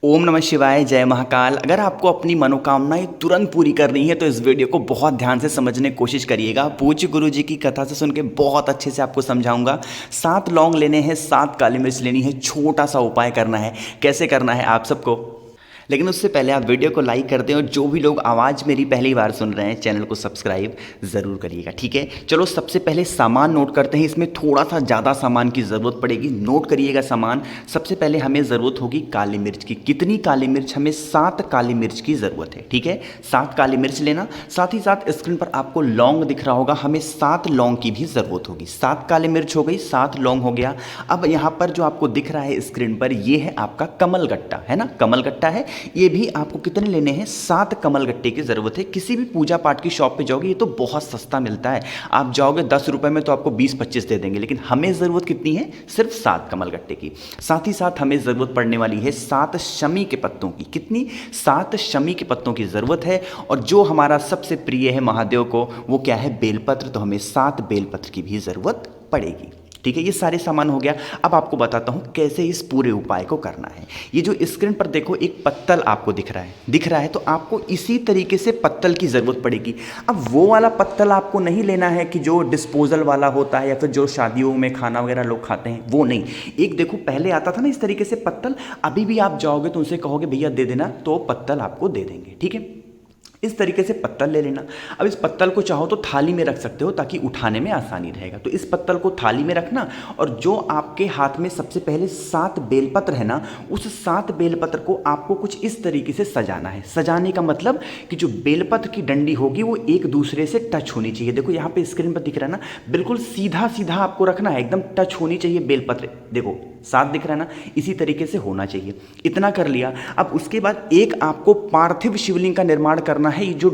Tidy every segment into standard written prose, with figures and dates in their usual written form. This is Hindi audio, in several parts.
ओम नमः शिवाय, जय महाकाल। अगर आपको अपनी मनोकामनाएं तुरंत पूरी करनी है तो इस वीडियो को बहुत ध्यान से समझने की कोशिश करिएगा। पूज्य गुरु जी की कथा से सुन के बहुत अच्छे से आपको समझाऊंगा। 7 लौंग लेने हैं, 7 काली मिर्च लेनी है, छोटा सा उपाय करना है। कैसे करना है आप सबको, लेकिन उससे पहले आप वीडियो को लाइक कर दें और जो भी लोग आवाज़ मेरी पहली बार सुन रहे हैं चैनल को सब्सक्राइब ज़रूर करिएगा, ठीक है। चलो सबसे पहले सामान नोट करते हैं। इसमें थोड़ा सा ज़्यादा सामान की ज़रूरत पड़ेगी, नोट करिएगा सामान। सबसे पहले हमें ज़रूरत होगी काली मिर्च की। कितनी काली मिर्च? हमें 7 काली मिर्च की ज़रूरत है, ठीक है। 7 काली मिर्च लेना। साथ ही साथ स्क्रीन पर आपको लौंग दिख रहा होगा, हमें 7 लौंग की भी ज़रूरत होगी। 7 काली मिर्च हो गई, 7 लौंग हो गया। अब यहाँ पर जो आपको दिख रहा है स्क्रीन पर, ये है आपका कमल गट्टा, है ना, कमल गट्टा है। ये भी आपको कितने लेने हैं? 7 कमल गट्टे की ज़रूरत है। किसी भी पूजा पाठ की शॉप पे जाओगे, ये तो बहुत सस्ता मिलता है। आप जाओगे 10 रुपये में तो आपको 20-25 दे देंगे, लेकिन हमें ज़रूरत कितनी है? सिर्फ 7 कमल गट्टे की। साथ ही साथ हमें ज़रूरत पड़ने वाली है 7 शमी के पत्तों की। कितनी? 7 शमी के पत्तों की ज़रूरत है। और जो हमारा सबसे प्रिय है महादेव को, वो क्या है? बेलपत्र। तो हमें 7 बेलपत्र की भी ज़रूरत पड़ेगी, ठीक है। ये सारे सामान हो गया। अब आपको बताता हूँ कैसे इस पूरे उपाय को करना है। ये जो स्क्रीन पर देखो एक पत्तल आपको दिख रहा है, तो आपको इसी तरीके से पत्तल की ज़रूरत पड़ेगी। अब वो वाला पत्तल आपको नहीं लेना है कि जो डिस्पोजल वाला होता है या फिर जो शादियों में खाना वगैरह लोग खाते हैं, वो नहीं। एक देखो पहले आता था ना इस तरीके से पत्तल, अभी भी आप जाओगे तो उनसे कहोगे भैया दे देना, तो पत्तल आपको दे देंगे, ठीक है। इस तरीके से पत्तल ले लेना। अब इस पत्तल को चाहो तो थाली में रख सकते हो ताकि उठाने में आसानी रहेगा। तो इस पत्तल को थाली में रखना, और जो आपके हाथ में सबसे पहले 7 बेलपत्र है ना, उस 7 बेलपत्र को आपको कुछ इस तरीके से सजाना है। सजाने का मतलब कि जो बेलपत्र की डंडी होगी वो एक दूसरे से टच होनी चाहिए। देखो यहाँ पे स्क्रीन पर दिख रहा है ना, बिल्कुल सीधा सीधा आपको रखना है, एकदम टच होनी चाहिए बेलपत्र। देखो 7 दिख रहा है ना, इसी तरीके से होना चाहिए। इतना कर लिया। अब उसके बाद एक आपको पार्थिव शिवलिंग का निर्माण करना है। ये जो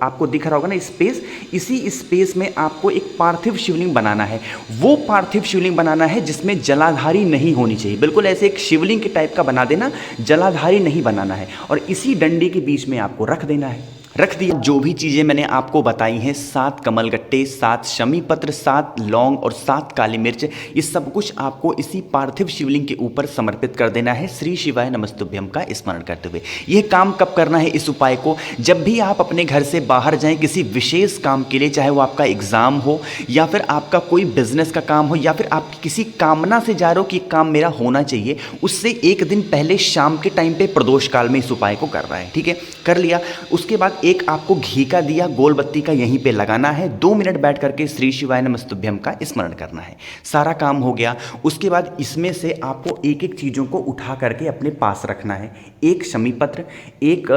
आपको दिख रहा होगा ना स्पेस, इसी स्पेस में आपको एक पार्थिव शिवलिंग बनाना है। वो पार्थिव शिवलिंग बनाना है जिसमें जलाधारी नहीं होनी चाहिए। बिल्कुल ऐसे एक शिवलिंग के टाइप का बना देना, जलाधारी नहीं बनाना है। और इसी डंडे के बीच में आपको रख देना है। रख दिया। जो भी चीज़ें मैंने आपको बताई हैं, 7 कमल गट्टे, 7 शमी पत्र, 7 लौंग और 7 काली मिर्च, ये सब कुछ आपको इसी पार्थिव शिवलिंग के ऊपर समर्पित कर देना है, श्री शिवाय नमस्तुभ्यम का स्मरण करते हुए। यह काम कब करना है इस उपाय को? जब भी आप अपने घर से बाहर जाएं किसी विशेष काम के लिए, चाहे वो आपका एग्जाम हो या फिर आपका कोई बिजनेस का काम हो या फिर आप किसी कामना से जा रहे हो कि काम मेरा होना चाहिए, उससे एक दिन पहले शाम के टाइम पे प्रदोष काल में इस उपाय को कर रहा है, ठीक है। कर लिया। उसके बाद एक आपको घी का दिया गोल बत्ती का यहीं पे लगाना है। 2 मिनट बैठ करके श्री शिवाय नमस्तुभ्यम का स्मरण करना है। सारा काम हो गया। उसके बाद इसमें से आपको एक एक चीज़ों को उठा करके अपने पास रखना है। एक शमी पत्र, एक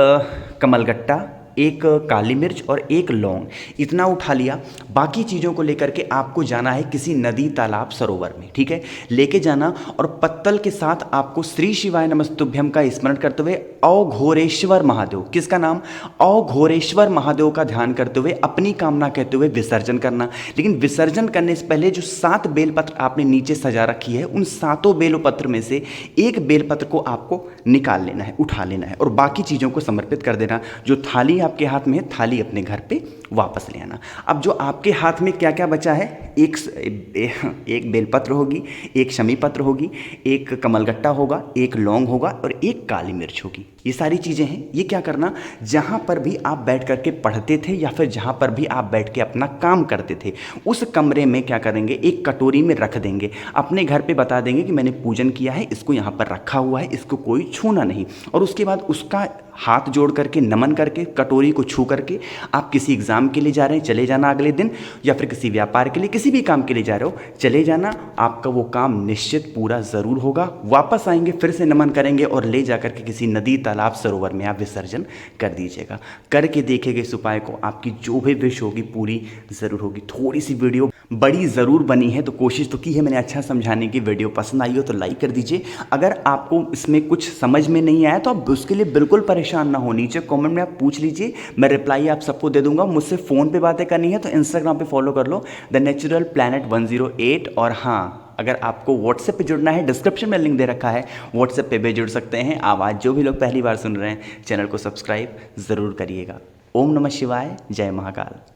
कमलगट्टा, एक काली मिर्च और एक लौंग, इतना उठा लिया। बाकी चीज़ों को लेकर के आपको जाना है किसी नदी, तालाब, सरोवर में, ठीक है। लेके जाना और पत्तल के साथ आपको श्री शिवाय नमस्तुभ्यम का स्मरण करते हुए अघोरेश्वर महादेव, किसका नाम? अघोरेश्वर महादेव का ध्यान करते हुए अपनी कामना कहते हुए विसर्जन करना। लेकिन विसर्जन करने से पहले जो 7 बेलपत्र आपने नीचे सजा रखी है, उन 7 बेलपत्र में से एक बेलपत्र को आपको निकाल लेना है, उठा लेना है और बाकी चीज़ों को समर्पित कर देना। जो थाली आपके हाथ में है, थाली अपने घर पे वापस ले आना। अब जो आपके हाथ में क्या क्या बचा है, एक बेलपत्र होगी, एक शमी पत्र होगी, एक कमलगट्टा होगा, एक लौंग होगा और एक काली मिर्च होगी। ये सारी चीज़ें हैं। ये क्या करना, जहाँ पर भी आप बैठ करके पढ़ते थे या फिर जहाँ पर भी आप बैठ के अपना काम करते थे, उस कमरे में क्या करेंगे, एक कटोरी में रख देंगे। अपने घर पे बता देंगे कि मैंने पूजन किया है, इसको यहाँ पर रखा हुआ है, इसको कोई छूना नहीं। और उसके बाद उसका हाथ जोड़ करके नमन करके कटोरी को छू करके आप किसी एग्ज़ाम के लिए जा रहे हैं, चले जाना अगले दिन, या फिर किसी व्यापार के लिए, किसी भी काम के लिए जा रहे हो, चले जाना। आपका वो काम निश्चित पूरा ज़रूर होगा। वापस आएंगे, फिर से नमन करेंगे और ले जा करके किसी नदी, तालाब, सरोवर में आप विसर्जन कर दीजिएगा। करके देखेंगे इस उपाय को, आपकी जो भी विश होगी पूरी ज़रूर होगी। थोड़ी सी वीडियो बड़ी ज़रूर बनी है, तो कोशिश तो की है मैंने अच्छा समझाने की। वीडियो पसंद आई हो तो लाइक कर दीजिए। अगर आपको इसमें कुछ समझ में नहीं आया तो आप उसके लिए बिल्कुल परेशान ना हो, नीचे कमेंट में आप पूछ लीजिए, मैं रिप्लाई आप सबको दे दूंगा। मुझसे फ़ोन पे बातें करनी है तो इंस्टाग्राम पे फॉलो कर लो, द नेचुरल प्लैनेट 108। और हाँ, अगर आपको व्हाट्सएप पे जुड़ना है, डिस्क्रिप्शन में लिंक दे रखा है, व्हाट्सएप पे भी जुड़ सकते हैं। आवाज़ जो भी लोग पहली बार सुन रहे हैं, चैनल को सब्सक्राइब ज़रूर करिएगा। ओम नमः शिवाय, जय महाकाल।